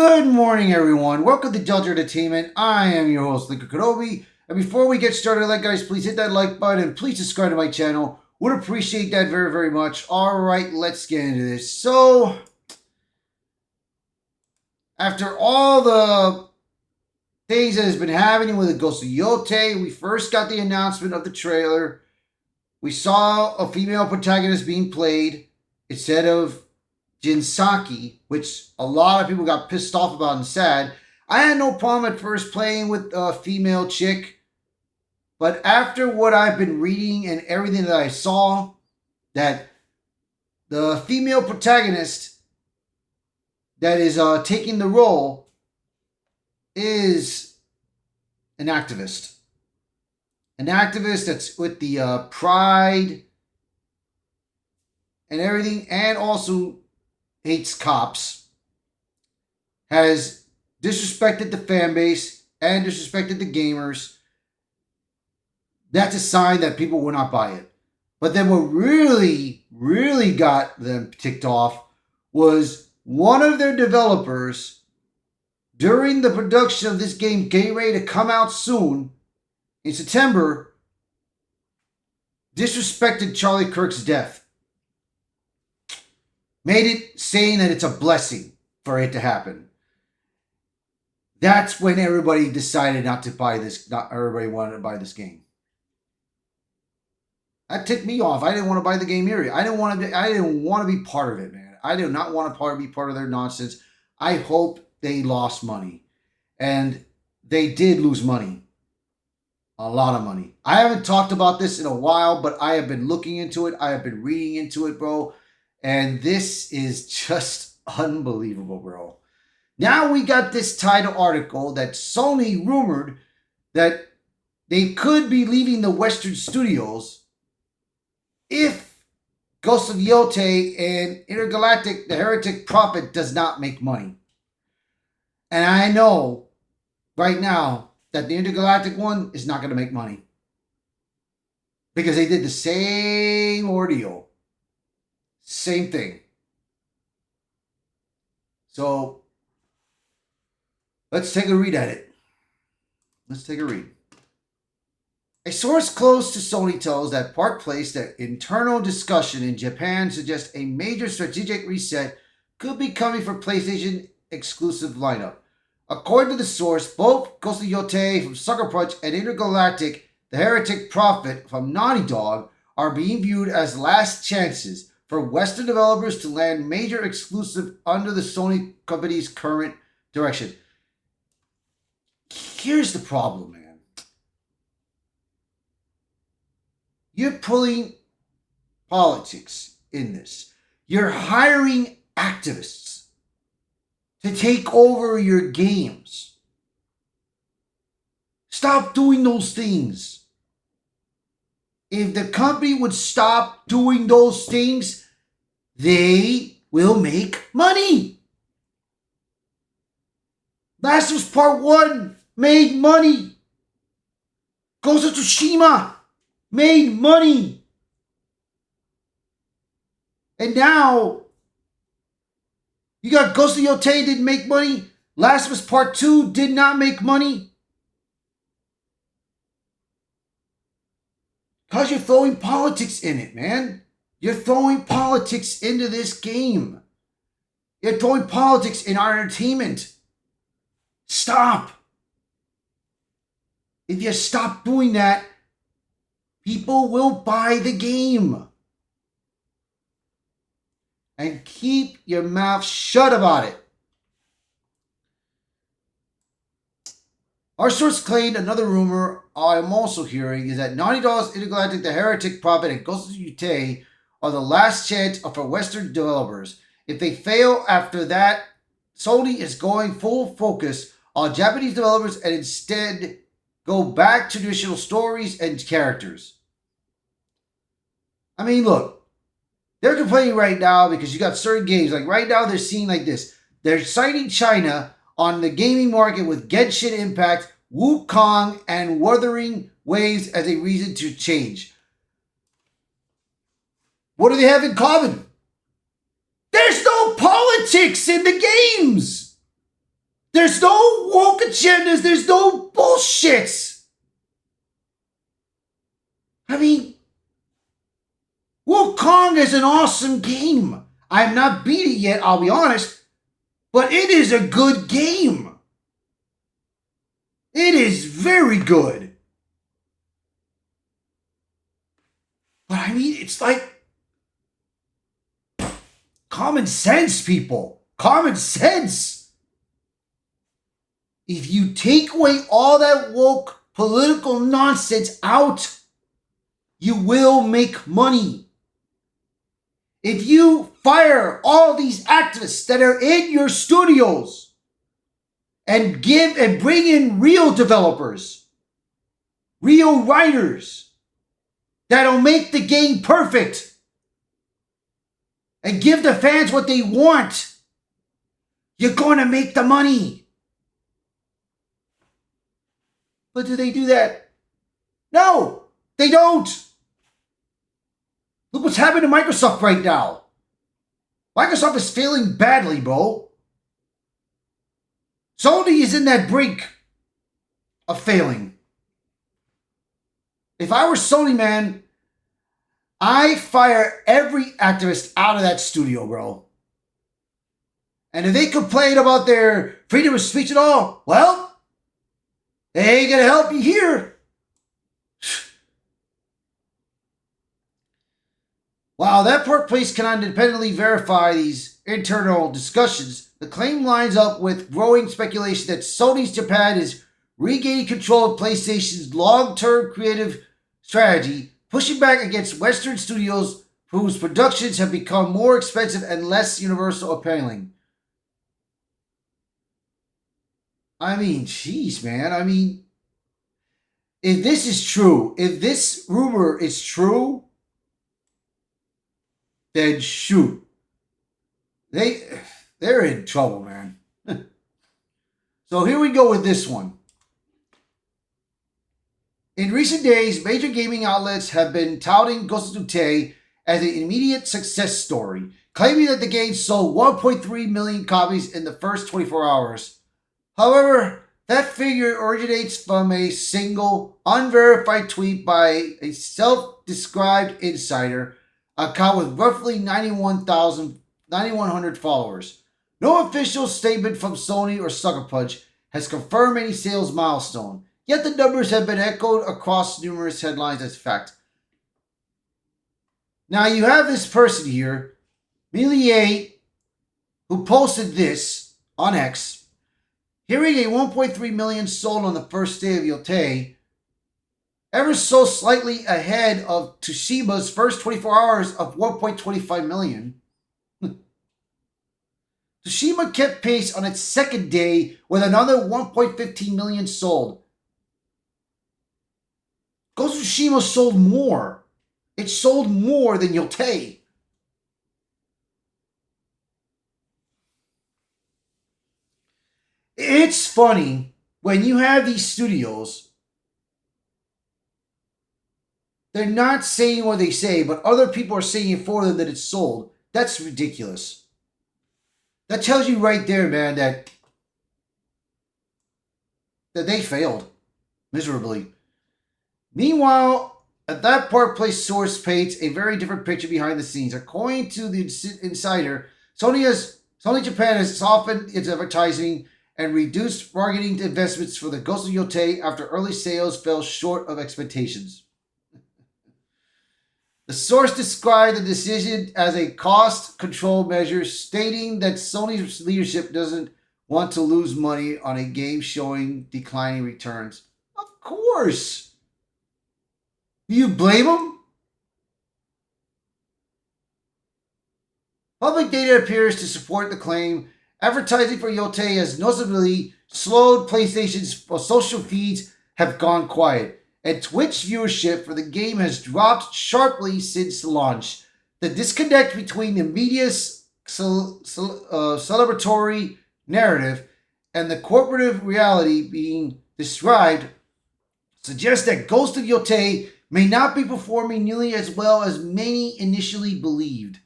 Good morning, everyone. Welcome to Delta Entertainment. I am your host, Lincoln Kenobi. And before we get started, guys, please hit that like button and please subscribe to my channel. Would appreciate that very, very much. All right, let's get into this. So, after all the things that has been happening with the Ghost of Yotei, we first got the announcement of the trailer. We saw a female protagonist being played instead of Jinsaki, which a lot of people got pissed off about and sad. I had no problem at first playing with a female chick, but after what I've been reading and everything that I saw, that the female protagonist that is taking the role is an activist. An activist that's with the pride and everything, and also hates cops, has disrespected the fan base and disrespected the gamers. That's a sign that people will not buy it. But then what really got them ticked off was one of their developers, during the production of this game getting ready to come out soon in September, disrespected Charlie Kirk's death. Made it saying that it's a blessing for it to happen. That's when everybody decided not to buy this. Not everybody wanted to buy this game. That ticked me off. I didn't want to buy the game either. I didn't want to be part of it, man. I did not want to be part of their nonsense. I hope they lost money, and they did lose money. A lot of money. I haven't talked about this in a while, but I have been looking into it. I have been reading into it, bro. And this is just unbelievable, bro. Now we got this title article that Sony rumored that they could be leaving the Western studios if Ghost of Yotei and Intergalactic, the Heretic Prophet, does not make money. And I know right now that the Intergalactic one is not going to make money. Because they did the same ordeal. Same thing. So, let's take a read at it. Let's take a read. A source close to Sony tells that Park Place that internal discussion in Japan suggests a major strategic reset could be coming for PlayStation exclusive lineup. According to the source, both Ghost of Yotei from Sucker Punch and Intergalactic, the Heretic Prophet from Naughty Dog, are being viewed as last chances for Western developers to land major exclusive under the Sony company's current direction. Here's the problem, man. You're pulling politics in this. You're hiring activists to take over your games. Stop doing those things. If the company would stop doing those things, they will make money. Last of Us Part 1 made money. Ghost of Tsushima made money. And now, you got Ghost of Yotei didn't make money. Last of Us Part 2 did not make money. Because you're throwing politics in it, man. You're throwing politics into this game. You're throwing politics in our entertainment. Stop. If you stop doing that, people will buy the game. And keep your mouth shut about it. Our source claimed another rumor I'm also hearing is that Naughty Dog's Intergalactic, the Heretic Prophet, and Ghost of Yotei are the last chance for Western developers. If they fail after that, Sony is going full focus on Japanese developers and instead go back to traditional stories and characters. I mean, look, they're complaining right now because you got certain games. Like right now, they're seeing like this. They're citing China on the gaming market with Genshin Impact, Wukong, and Wuthering Waves as a reason to change. What do they have in common? There's no politics in the games. There's no woke agendas. There's no bullshits. I mean, Wukong is an awesome game. I have not beat it yet, I'll be honest, but it is a good game. It is very good. But I mean, it's like common sense, people. Common sense. If you take away all that woke political nonsense out, you will make money. If you fire all these activists that are in your studios and bring in real developers, real writers that'll make the game perfect and give the fans what they want, you're going to make the money. But do they do that? No, they don't. Look what's happening to Microsoft right now. Microsoft is failing badly, bro. Sony is in that brink of failing. If I were Sony, man, I'd fire every activist out of that studio, bro. And if they complain about their freedom of speech at all, well, they ain't gonna help you here. While that place cannot independently verify these internal discussions, the claim lines up with growing speculation that Sony's Japan is regaining control of PlayStation's long-term creative strategy, pushing back against Western studios whose productions have become more expensive and less universal appealing. I mean, jeez, man. I mean, if this is true, if this rumor is true, then shoot. They're in trouble, man. So here we go with this one. In recent days, major gaming outlets have been touting Ghost of Yotei as an immediate success story, claiming that the game sold 1.3 million copies in the first 24 hours. However, that figure originates from a single, unverified tweet by a self-described insider account with roughly 9,100 followers. No official statement from Sony or Sucker Punch has confirmed any sales milestone, yet the numbers have been echoed across numerous headlines as fact. Now you have this person here, Millier, who posted this on X, hearing a 1.3 million sold on the first day of Yotei, ever so slightly ahead of Tsushima's first 24 hours of 1.25 million. Tsushima kept pace on its second day with another 1.15 million sold. Ghost of Tsushima sold more. It sold more than Yotei. It's funny when you have these studios, they're not saying what they say, but other people are saying it for them that it's sold. That's ridiculous. That tells you right there, man, that they failed miserably. Meanwhile, at that part, place source paints a very different picture behind the scenes. According to the insider, Sony Japan has softened its advertising and reduced marketing investments for the Ghost of Yotei after early sales fell short of expectations. The source described the decision as a cost control measure, stating that Sony's leadership doesn't want to lose money on a game showing declining returns. Of course. Do you blame them? Public data appears to support the claim. Advertising for Yotei has noticeably slowed. PlayStation's social feeds have gone quiet, and Twitch viewership for the game has dropped sharply since launch. The disconnect between the media's celebratory narrative and the corporate reality being described suggests that Ghost of Yotei may not be performing nearly as well as many initially believed.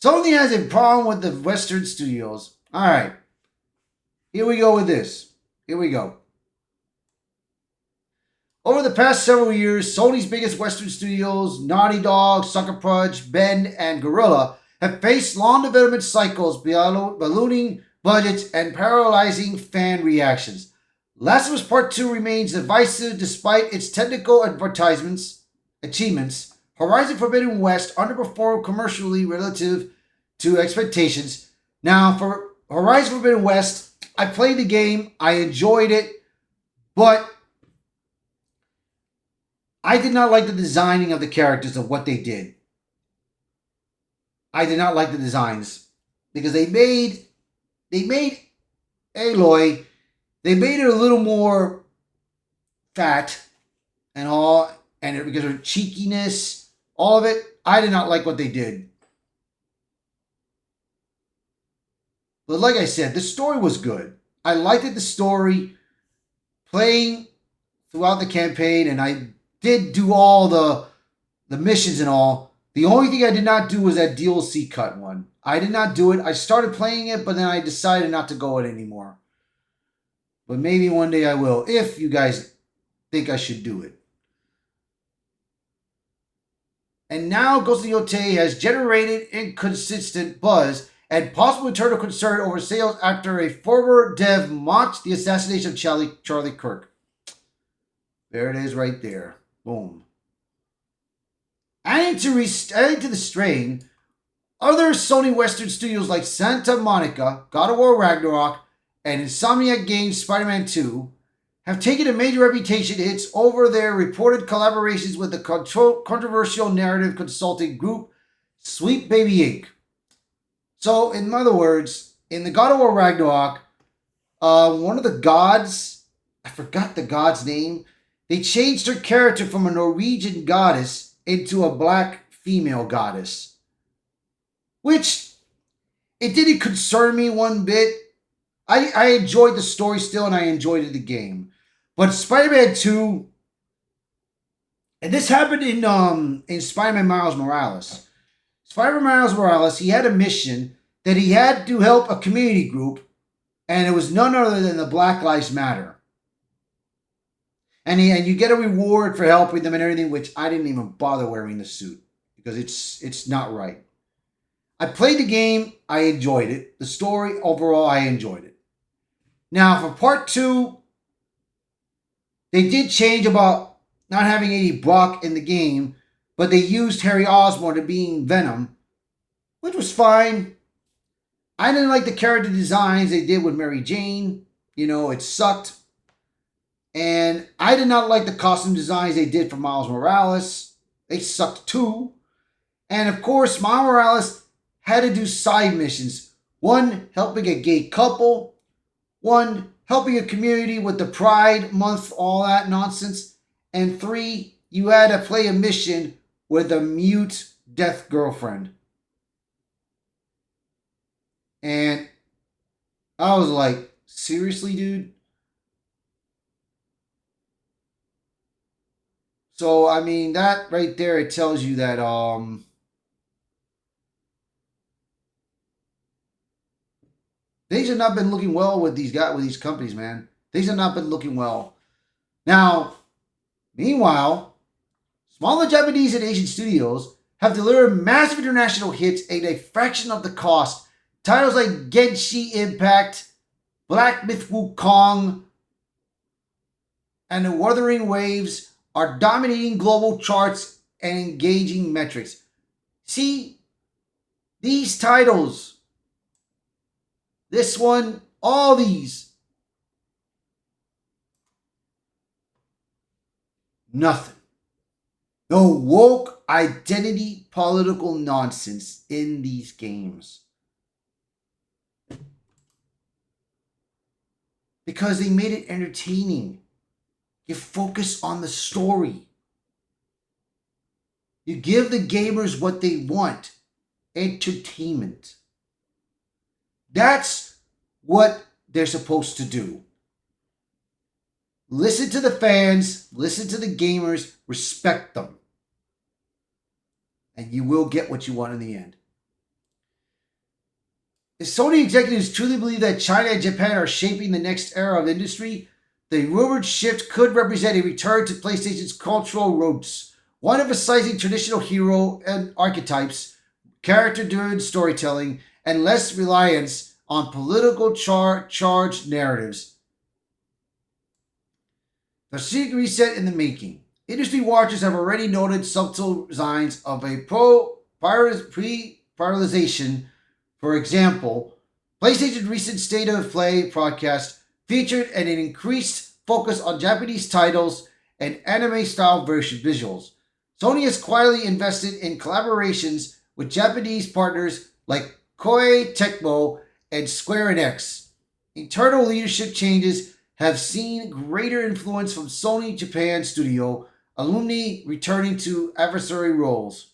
Sony has a problem with the Western studios. All right. Here we go with this. Here we go. Over the past several years, Sony's biggest Western studios, Naughty Dog, Sucker Punch, Bend, and Gorilla, have faced long development cycles, ballooning budgets, and paralyzing fan reactions. Last of Us Part 2 remains divisive despite its technical achievements. Horizon Forbidden West underperformed commercially relative to expectations. Now, for Horizon Forbidden West, I played the game, I enjoyed it, but I did not like the designing of the characters of what they did. I did not like the designs because they made Aloy, they made it a little more fat and all, and because of her cheekiness, all of it, I did not like what they did. But like I said, the story was good. I liked it, the story, playing throughout the campaign, and I did do all the missions and all. The only thing I did not do was that DLC cut one. I did not do it. I started playing it, but then I decided not to go it anymore. But maybe one day I will, if you guys think I should do it. And now Ghost of Yotei has generated inconsistent buzz and possible eternal concern over sales after a former dev mocked the assassination of Charlie Kirk. There it is right there. Boom. Adding to the strain, other Sony Western studios like Santa Monica, God of War Ragnarok, and Insomniac Games Spider-Man 2 have taken a major reputation hits over their reported collaborations with the controversial narrative consulting group Sweet Baby Inc. So, in other words, in the God of War Ragnarok, one of the gods, I forgot the god's name, they changed her character from a Norwegian goddess into a black female goddess. Which, it didn't concern me one bit. I enjoyed the story still, and I enjoyed the game. But Spider-Man 2, and this happened in Spider-Man Miles Morales. Spider-Man Miles Morales, he had a mission that he had to help a community group, and it was none other than the Black Lives Matter. And you get a reward for helping them and everything, which I didn't even bother wearing the suit because it's not right. I played the game, I enjoyed it. The story, overall, I enjoyed it. Now, for part 2, they did change about not having any Brock in the game, but they used Harry Osborn to being Venom, which was fine. I didn't like the character designs they did with Mary Jane. You know, it sucked. And I did not like the costume designs they did for Miles Morales. They sucked too. And of course, Miles Morales had to do side missions. One, helping a gay couple. One, helping a community with the Pride Month, all that nonsense. And 3, you had to play a mission with a mute deaf girlfriend. And I was like, seriously, dude? So, I mean, that right there, it tells you that things have not been looking well with these guys, with these companies, man. Things have not been looking well. Now, meanwhile, smaller Japanese and Asian studios have delivered massive international hits at a fraction of the cost. Titles like Genshin Impact, Black Myth Wukong, and The Wuthering Waves are dominating global charts and engaging metrics. See, these titles, this one, all these, nothing. No woke identity political nonsense in these games. Because they made it entertaining. You focus on the story. You give the gamers what they want. Entertainment. That's what they're supposed to do. Listen to the fans. Listen to the gamers. Respect them. And you will get what you want in the end. If Sony executives truly believe that China and Japan are shaping the next era of industry, the rumored shift could represent a return to PlayStation's cultural roots, one emphasizing traditional hero and archetypes, character-driven storytelling, and less reliance on political charged narratives. The strategic reset in the making. Industry watchers have already noted subtle signs of a pre-prioritization. For example, PlayStation's recent State of Play podcast featured an increased focus on Japanese titles and anime-style visuals. Sony has quietly invested in collaborations with Japanese partners like Koei Tecmo and Square Enix. Internal leadership changes have seen greater influence from Sony Japan Studio, alumni returning to adversary roles.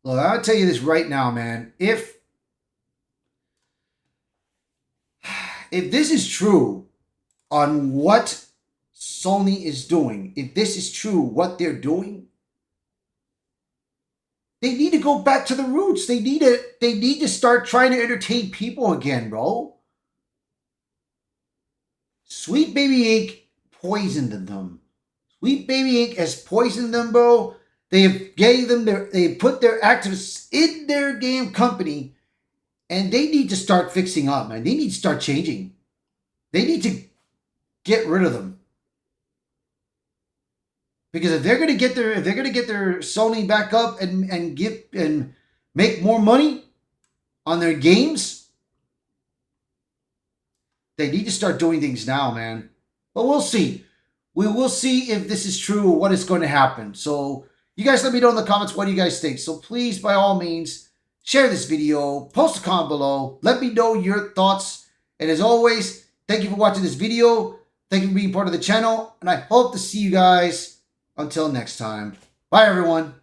Look, I'll tell you this right now, man. If this is true on what Sony is doing, if this is true what they're doing, they need to go back to the roots. They need to start trying to entertain people again, bro. Sweet Baby Inc. poisoned them. Sweet Baby Inc. has poisoned them, bro. They put their activists in their game company, and they need to start fixing up, man. They need to start changing. They need to get rid of them. Because if they're gonna get their Sony back up and make more money on their games, they need to start doing things now, man. But we'll see. We will see if this is true or what is going to happen. So you guys let me know in the comments what do you guys think. So please, by all means, share this video, post a comment below, let me know your thoughts. And as always, thank you for watching this video. Thank you for being part of the channel. And I hope to see you guys until next time. Bye, everyone.